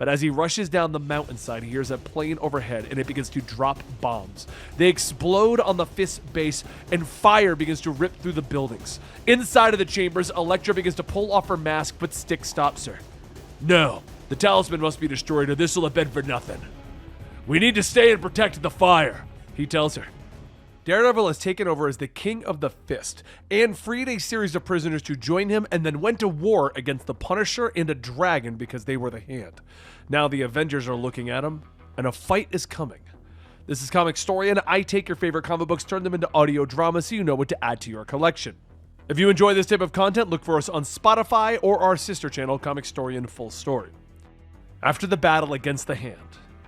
But as he rushes down the mountainside, he hears a plane overhead and it begins to drop bombs. They explode on the Fist's base and fire begins to rip through the buildings. Inside of the chambers, Elektra begins to pull off her mask, but Stick stops her. No, the talisman must be destroyed or this will have been for nothing. We need to stay and protect the fire, he tells her. Daredevil has taken over as the King of the Fist and freed a series of prisoners to join him and then went to war against the Punisher and a dragon because they were the Hand. Now the Avengers are looking at him and a fight is coming. This is Comicstorian. I take your favorite comic books, turn them into audio drama so you know what to add to your collection. If you enjoy this type of content, look for us on Spotify or our sister channel, Comicstorian Full Story. After the battle against the Hand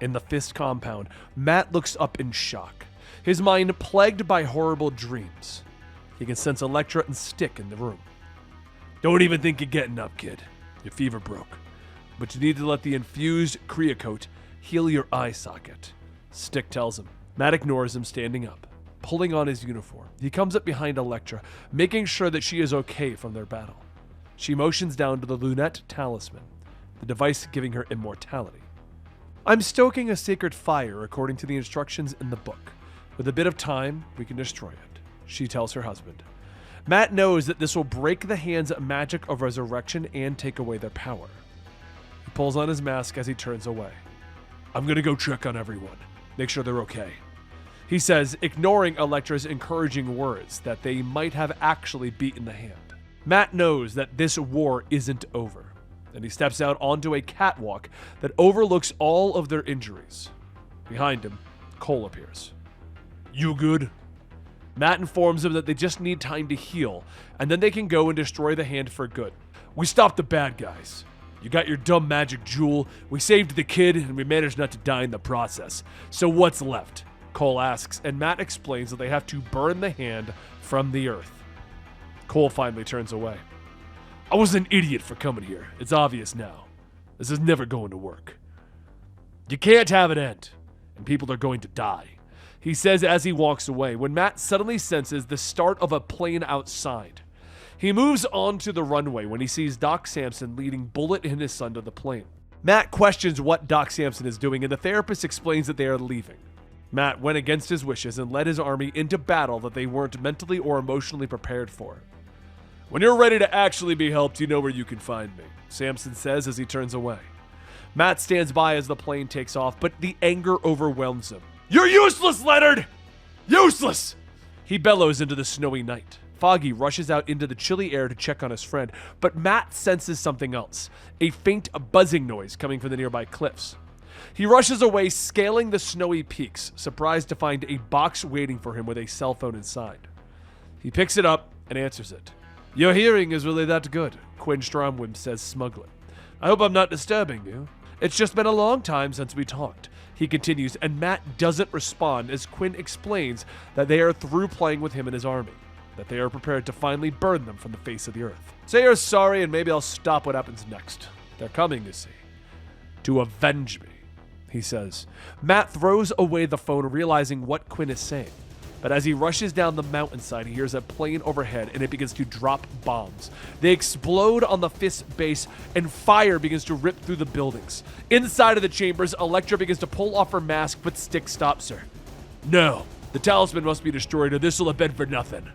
in the Fist compound, Matt looks up in shock. His mind plagued by horrible dreams. He can sense Elektra and Stick in the room. Don't even think you're getting up, kid. Your fever broke. But you need to let the infused Creocoat heal your eye socket. Stick tells him. Matt ignores him, standing up, pulling on his uniform. He comes up behind Elektra, making sure that she is okay from their battle. She motions down to the Lunette Talisman, the device giving her immortality. I'm stoking a sacred fire according to the instructions in the book. With a bit of time, we can destroy it, she tells her husband. Matt knows that this will break the Hand's magic of resurrection and take away their power. He pulls on his mask as he turns away. I'm gonna go check on everyone, make sure they're okay, he says, ignoring Elektra's encouraging words that they might have actually beaten the Hand. Matt knows that this war isn't over, and he steps out onto a catwalk that overlooks all of their injuries. Behind him, Cole appears. You good? Matt informs him that they just need time to heal, and then they can go and destroy the Hand for good. We stopped the bad guys. You got your dumb magic jewel, we saved the kid, and we managed not to die in the process. So what's left? Cole asks, and Matt explains that they have to burn the Hand from the earth. Cole finally turns away. I was an idiot for coming here. It's obvious now. This is never going to work. You can't have it end, and people are going to die, he says as he walks away, when Matt suddenly senses the start of a plane outside. He moves onto the runway when he sees Doc Samson leading Bullet and his son to the plane. Matt questions what Doc Samson is doing, and the therapist explains that they are leaving. Matt went against his wishes and led his army into battle that they weren't mentally or emotionally prepared for. When you're ready to actually be helped, you know where you can find me, Samson says as he turns away. Matt stands by as the plane takes off, but the anger overwhelms him. You're useless, Leonard! Useless! He bellows into the snowy night. Foggy rushes out into the chilly air to check on his friend, but Matt senses something else, a faint buzzing noise coming from the nearby cliffs. He rushes away, scaling the snowy peaks, surprised to find a box waiting for him with a cell phone inside. He picks it up and answers it. Your hearing is really that good, Quinn Stromwim says smugly. I hope I'm not disturbing you. It's just been a long time since we talked. He continues, and Matt doesn't respond as Quinn explains that they are through playing with him and his army, that they are prepared to finally burn them from the face of the earth. Say you're sorry and maybe I'll stop what happens next. They're coming, you see, to avenge me, he says. Matt throws away the phone, realizing what Quinn is saying. But as he rushes down the mountainside, he hears a plane overhead and it begins to drop bombs. They explode on the Fist's base and fire begins to rip through the buildings. Inside of the chambers, Elektra begins to pull off her mask, but Stick stops her. No, the talisman must be destroyed or this will have been for nothing.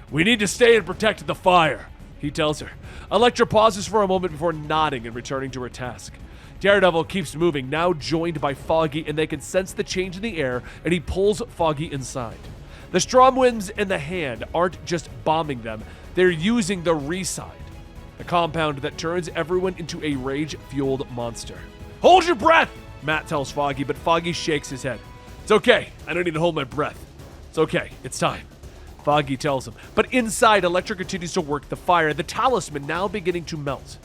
We need to stay and protect the fire, he tells her. Elektra pauses for a moment before nodding and returning to her task. Daredevil keeps moving, now joined by Foggy, and they can sense the change in the air, and he pulls Foggy inside. The Stromwinds and the Hand aren't just bombing them, they're using the Reside, the compound that turns everyone into a rage-fueled monster. Hold your breath, Matt tells Foggy, but Foggy shakes his head. It's okay, I don't need to hold my breath. It's okay, it's time, Foggy tells him. But inside, Elektra continues to work the fire, the talisman now beginning to melt.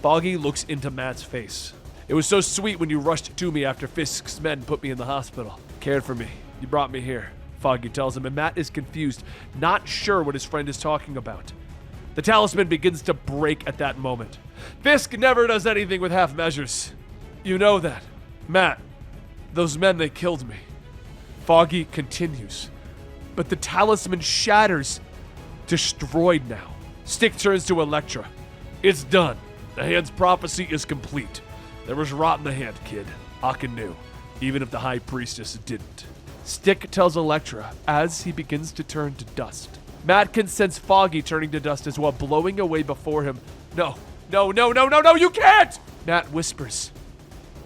Foggy looks into Matt's face. It was so sweet when you rushed to me after Fisk's men put me in the hospital. Cared for me. You brought me here, Foggy tells him, and Matt is confused, not sure what his friend is talking about. The talisman begins to break at that moment. Fisk never does anything with half measures. You know that. Matt, those men, they killed me. Foggy continues. But the talisman shatters. Destroyed now. Stick turns to Elektra. It's done. The Hand's prophecy is complete. There was rot in the hand, kid. Akin knew, even if the High Priestess didn't. Stick tells Elektra as he begins to turn to dust. Matt can sense Foggy turning to dust as well, blowing away before him. No, you can't! Matt whispers.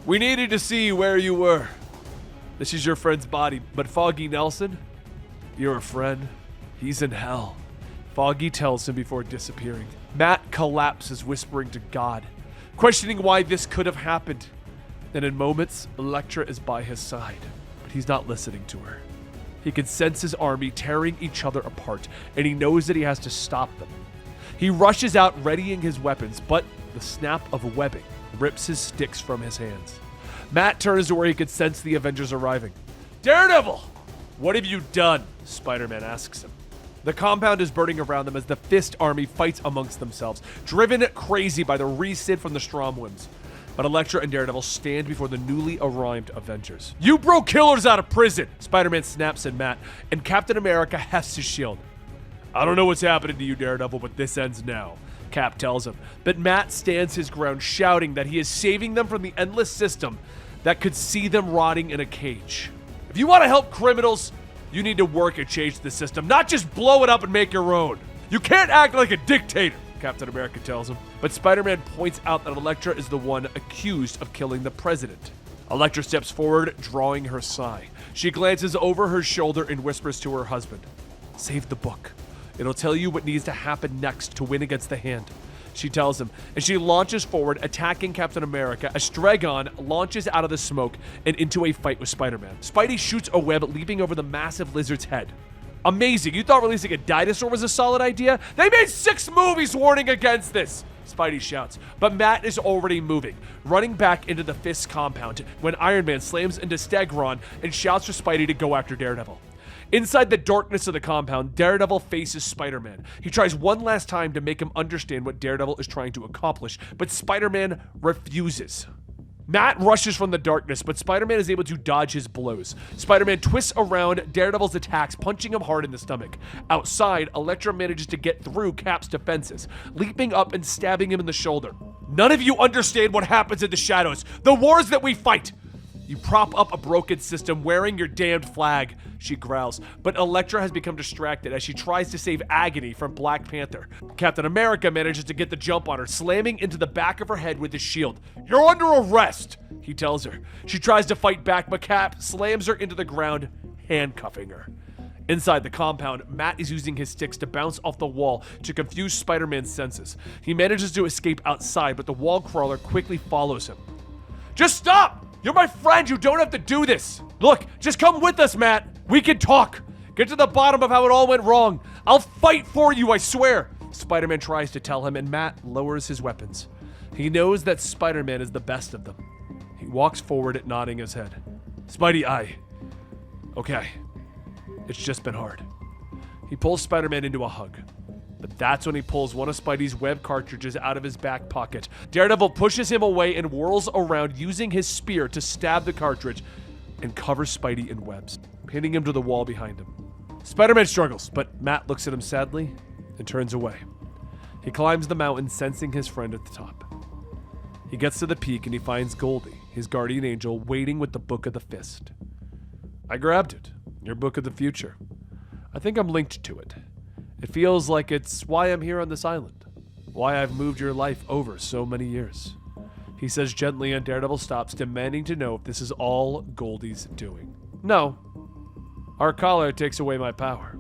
We needed to see where you were. This is your friend's body, but Foggy Nelson, you're a friend. He's in hell. Foggy tells him before disappearing. Matt collapses, whispering to God, questioning why this could have happened. And in moments, Elektra is by his side, but he's not listening to her. He can sense his army tearing each other apart, and he knows that he has to stop them. He rushes out, readying his weapons, but the snap of webbing rips his sticks from his hands. Matt turns to where he can sense the Avengers arriving. Daredevil! What have you done? Spider-Man asks him. The compound is burning around them as the Fist army fights amongst themselves, driven crazy by the Resid from the Stromwims. But Elektra and Daredevil stand before the newly arrived Avengers. You broke killers out of prison! Spider-Man snaps at Matt, and Captain America hefts his shield. I don't know what's happening to you, Daredevil, but this ends now, Cap tells him. But Matt stands his ground, shouting that he is saving them from the endless system that could see them rotting in a cage. If you want to help criminals, you need to work and change the system, not just blow it up and make your own. You can't act like a dictator, Captain America tells him. But Spider-Man points out that Elektra is the one accused of killing the president. Elektra steps forward, drawing her sigh. She glances over her shoulder and whispers to her husband, save the book. It'll tell you what needs to happen next to win against the Hand. She tells him, and she launches forward, attacking Captain America as Stragon launches out of the smoke and into a fight with Spider-Man. Spidey shoots a web, leaping over the massive lizard's head. Amazing. You thought releasing a dinosaur was a solid idea? They made 6 movies warning against this! Spidey shouts, but Matt is already moving, running back into the Fist compound when Iron Man slams into Stegron and shouts for Spidey to go after Daredevil. Inside the darkness of the compound, Daredevil faces Spider-Man. He tries one last time to make him understand what Daredevil is trying to accomplish, but Spider-Man refuses. Matt rushes from the darkness, but Spider-Man is able to dodge his blows. Spider-Man twists around Daredevil's attacks, punching him hard in the stomach. Outside, Elektra manages to get through Cap's defenses, leaping up and stabbing him in the shoulder. None of you understand what happens in the shadows, the wars that we fight. You prop up a broken system wearing your damned flag, she growls, but Elektra has become distracted as she tries to save Agony from Black Panther. Captain America manages to get the jump on her, slamming into the back of her head with his shield. You're under arrest, he tells her. She tries to fight back, but Cap slams her into the ground, handcuffing her. Inside the compound, Matt is using his sticks to bounce off the wall to confuse Spider-Man's senses. He manages to escape outside, but the wall crawler quickly follows him. Just stop! You're my friend, you don't have to do this! Look, just come with us, Matt! We can talk! Get to the bottom of how it all went wrong! I'll fight for you, I swear! Spider-Man tries to tell him, and Matt lowers his weapons. He knows that Spider-Man is the best of them. He walks forward, nodding his head. Spidey, okay. It's just been hard. He pulls Spider-Man into a hug. But that's when he pulls one of Spidey's web cartridges out of his back pocket. Daredevil pushes him away and whirls around, using his spear to stab the cartridge and covers Spidey in webs, pinning him to the wall behind him. Spider-Man struggles, but Matt looks at him sadly and turns away. He climbs the mountain, sensing his friend at the top. He gets to the peak and he finds Goldie, his guardian angel, waiting with the Book of the Fist. I grabbed it. Your Book of the Future. I think I'm linked to it. It feels like it's why I'm here on this island. Why I've moved your life over so many years. He says gently, and Daredevil stops, demanding to know if this is all Goldie's doing. No. Our collar takes away my power.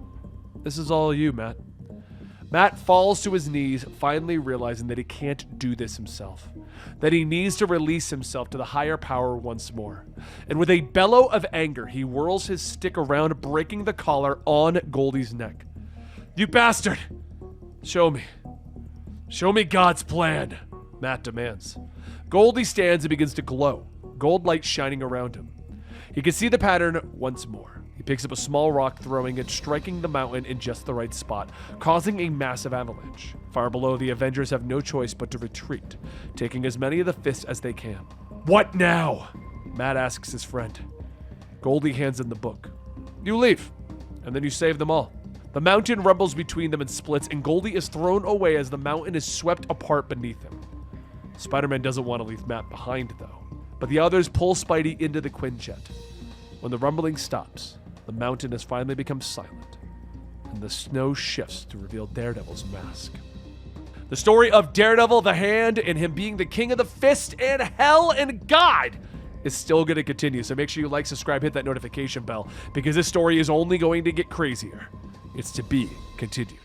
This is all you, Matt. Matt falls to his knees, finally realizing that he can't do this himself. That he needs to release himself to the higher power once more. And with a bellow of anger, he whirls his stick around, breaking the collar on Goldie's neck. You bastard! Show me. Show me God's plan, Matt demands. Goldie stands and begins to glow, gold light shining around him. He can see the pattern once more. He picks up a small rock, throwing it, striking the mountain in just the right spot, causing a massive avalanche. Far below, the Avengers have no choice but to retreat, taking as many of the fists as they can. What now? Matt asks his friend. Goldie hands him the book. You leave, and then you save them all. The mountain rumbles between them and splits, and Goldie is thrown away as the mountain is swept apart beneath him. Spider-Man doesn't want to leave Matt behind, though. But the others pull Spidey into the Quinjet. When the rumbling stops, the mountain has finally become silent, and the snow shifts to reveal Daredevil's mask. The story of Daredevil, the Hand, and him being the king of the fist and hell and God is still going to continue. So make sure you like, subscribe, hit that notification bell, because this story is only going to get crazier. It's to be continued.